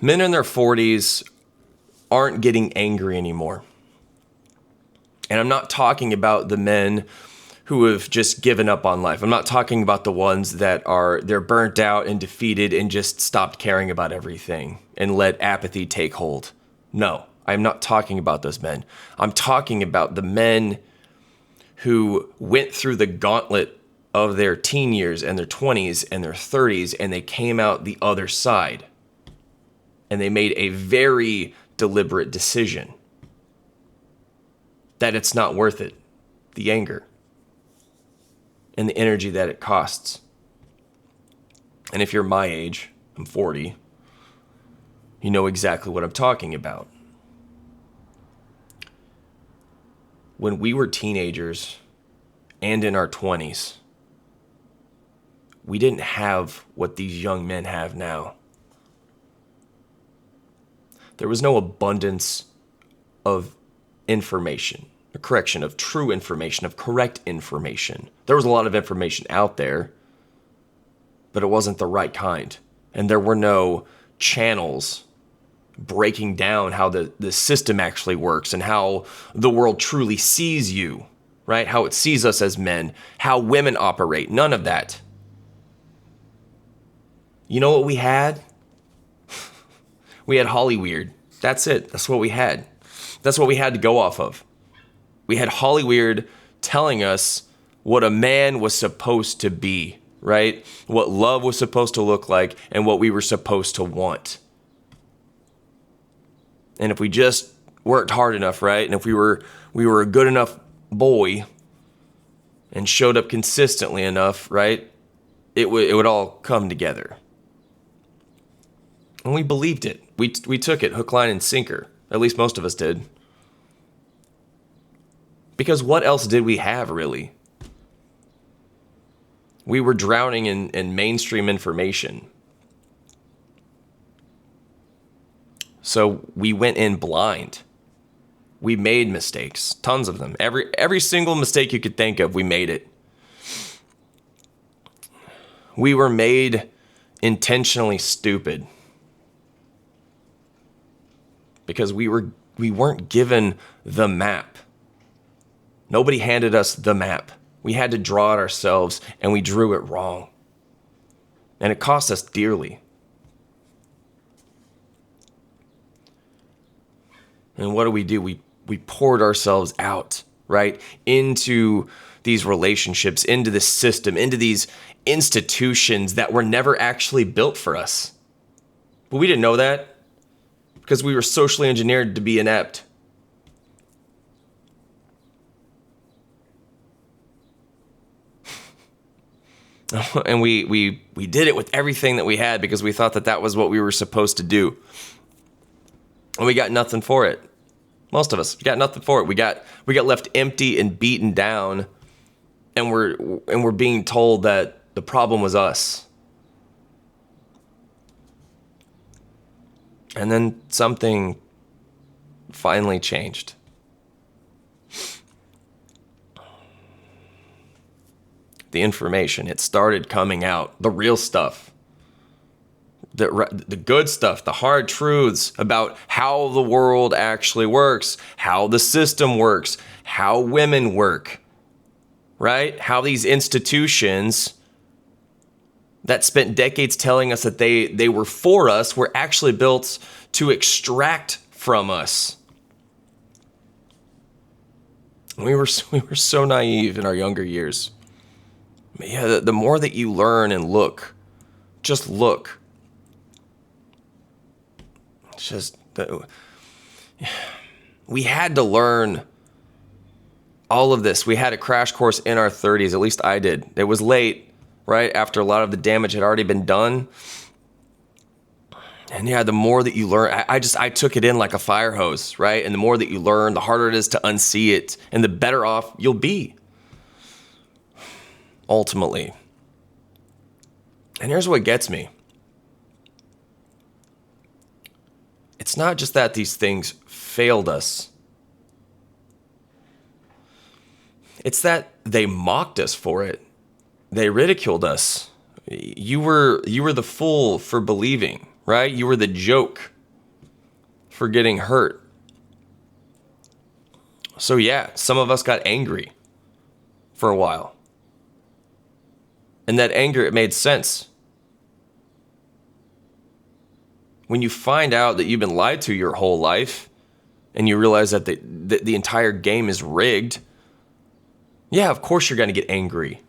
Men in their 40s aren't getting angry anymore. And I'm not talking about the men who have just given up on life. I'm not talking about the ones that they're burnt out and defeated and just stopped caring about everything and let apathy take hold. No, I'm not talking about those men. I'm talking about the men who went through the gauntlet of their teen years and their 20s and their 30s, and they came out the other side. And they made a very deliberate decision that it's not worth it. The anger and the energy that it costs. And if you're my age, I'm 40, you know exactly what I'm talking about. When we were teenagers and in our 20s, we didn't have what these young men have now. There was no abundance of information. Of true information, of correct information. There was a lot of information out there, but it wasn't the right kind. And there were no channels breaking down how the system actually works and how the world truly sees you, right? How it sees us as men, how women operate. None of that. You know what we had? We had Hollyweird. That's it. That's what we had. That's what we had to go off of. We had Hollyweird telling us what a man was supposed to be, right? What love was supposed to look like and what we were supposed to want. And if we just worked hard enough, right? And if we were a good enough boy and showed up consistently enough, right? It would all come together. And we believed it. We took it hook, line, and sinker. At least most of us did. Because what else did we have, really? We were drowning in mainstream information. So we went in blind. We made mistakes, tons of them. Every single mistake you could think of, we made it. We were made intentionally stupid. Because we weren't given the map. Nobody handed us the map. We had to draw it ourselves, and we drew it wrong. And it cost us dearly. And what do? We poured ourselves out, right? Into these relationships, into this system, into these institutions that were never actually built for us. But we didn't know that because we were socially engineered to be inept. And we did it with everything that we had because we thought that was what we were supposed to do. And we got nothing for it. Most of us got nothing for it. We got left empty and beaten down, and we're being told that the problem was us. And then something finally changed. The information, it started coming out. The real stuff. The good stuff, the hard truths about how the world actually works, how the system works, how women work, right? How these institutions that spent decades telling us that they were for us were actually built to extract from us. We were so naive in our younger years. Yeah, the more that you learn and look, just look. It's just that we had to learn all of this. We had a crash course in our 30s, at least I did. It was late, right? After a lot of the damage had already been done. And yeah, the more that you learn, I took it in like a fire hose, right? And the more that you learn, the harder it is to unsee it, and the better off you'll be. Ultimately. And here's what gets me. It's not just that these things failed us. It's that they mocked us for it. They ridiculed us. You were the fool for believing, right? You were the joke for getting hurt. So yeah, some of us got angry for a while. And that anger, it made sense. When you find out that you've been lied to your whole life and you realize that the entire game is rigged, yeah, of course you're going to get angry.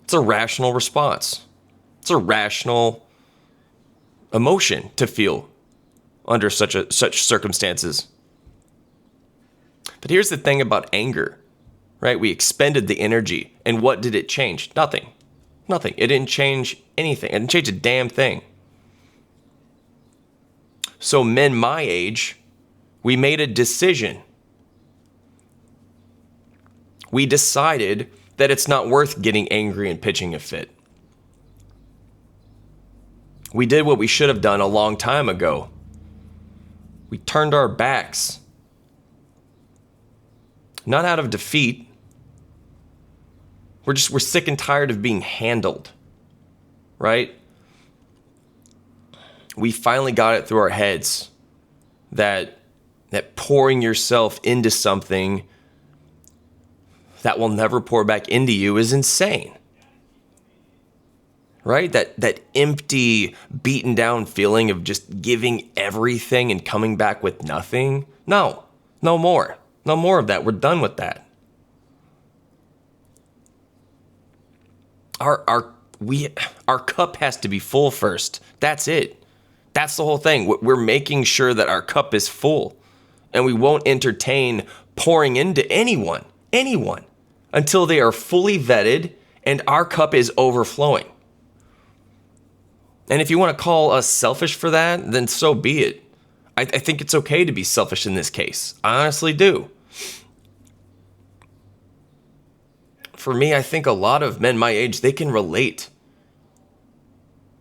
It's a rational response. It's a rational emotion to feel under such circumstances. But here's the thing about anger, right? We expended the energy, and what did it change? Nothing. Nothing. It didn't change anything. It didn't change a damn thing. So men my age, we made a decision. We decided that it's not worth getting angry and pitching a fit. We did what we should have done a long time ago. We turned our backs. Not out of defeat. We're sick and tired of being handled, right? We finally got it through our heads that pouring yourself into something that will never pour back into you is insane. Right? That empty, beaten down feeling of just giving everything and coming back with nothing. No more. No more of that. We're done with that. Our cup has to be full first. That's it. That's the whole thing. We're making sure that our cup is full, and we won't entertain pouring into anyone, until they are fully vetted and our cup is overflowing. And if you want to call us selfish for that, then so be it. I think it's okay to be selfish in this case. I honestly do. For me, I think a lot of men my age, they can relate.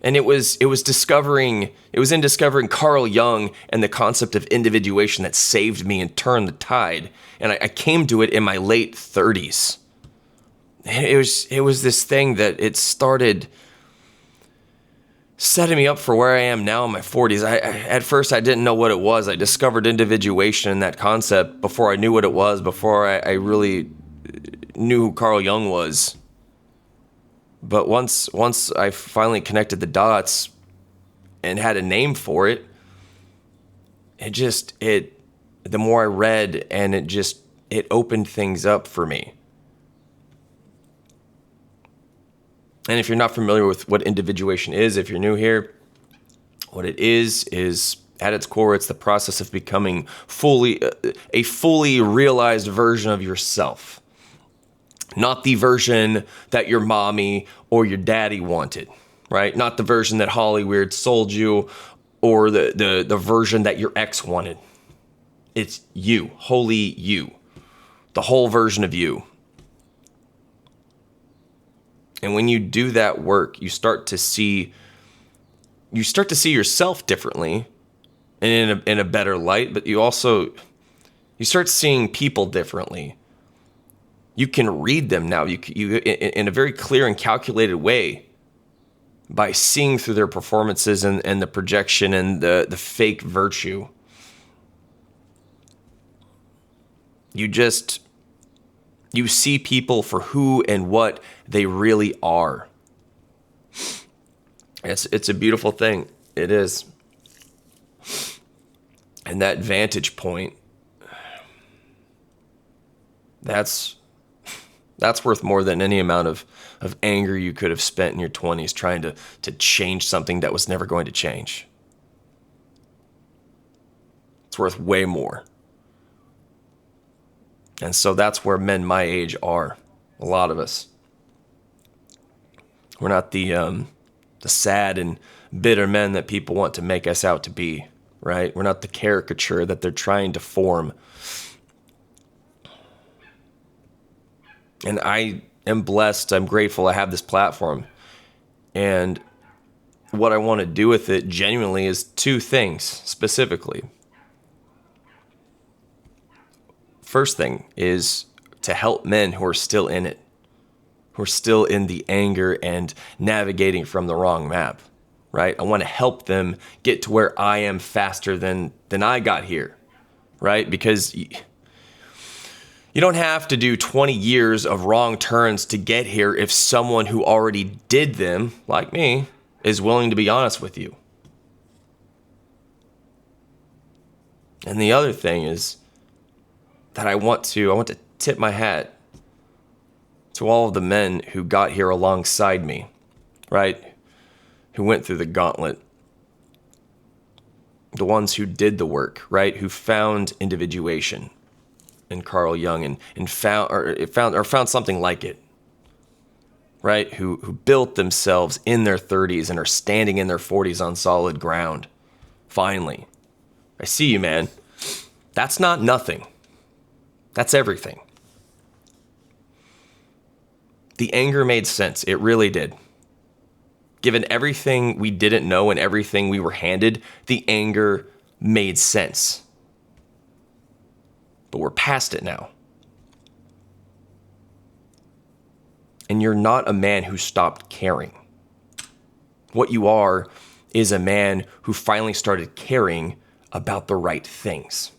And it was in discovering Carl Jung and the concept of individuation that saved me and turned the tide. And I came to it in my late 30s. It was this thing that it started setting me up for where I am now in my 40s. At first, I didn't know what it was. I discovered individuation and that concept before I knew what it was, before I really knew who Carl Jung was. But once I finally connected the dots and had a name for it, the more I read, and it opened things up for me. And if you're not familiar with what individuation is, if you're new here, what it is at its core, it's the process of becoming a fully realized version of yourself. Not the version that your mommy or your daddy wanted, right? Not the version that Hollywood sold you, or the version that your ex wanted. It's you, wholly you, the whole version of you. And when you do that work, you start to see yourself differently and in a better light, but you start seeing people differently. You can read them now. You in a very clear and calculated way by seeing through their performances and the projection and the fake virtue. You see people for who and what they really are. It's a beautiful thing. It is. And that vantage point, that's worth more than any amount of anger you could have spent in your 20s trying to change something that was never going to change. It's worth way more. And so that's where men my age are, a lot of us. We're not the sad and bitter men that people want to make us out to be, right? We're not the caricature that they're trying to form. And I am blessed, I'm grateful I have this platform. And what I want to do with it genuinely is two things specifically. First thing is to help men who are still in it, who are still in the anger and navigating from the wrong map. right? I want to help them get to where I am faster than I got here, right? Because you don't have to do 20 years of wrong turns to get here if someone who already did them, like me, is willing to be honest with you. And the other thing is that I want to tip my hat to all of the men who got here alongside me, right? Who went through the gauntlet. The ones who did the work, right? Who found individuation in Carl Jung and found something like it, right? Who built themselves in their 30s and are standing in their 40s on solid ground. Finally. I see you, man. That's not nothing. That's everything. The anger made sense. It really did. Given everything we didn't know and everything we were handed, the anger made sense. But we're past it now. And you're not a man who stopped caring. What you are is a man who finally started caring about the right things.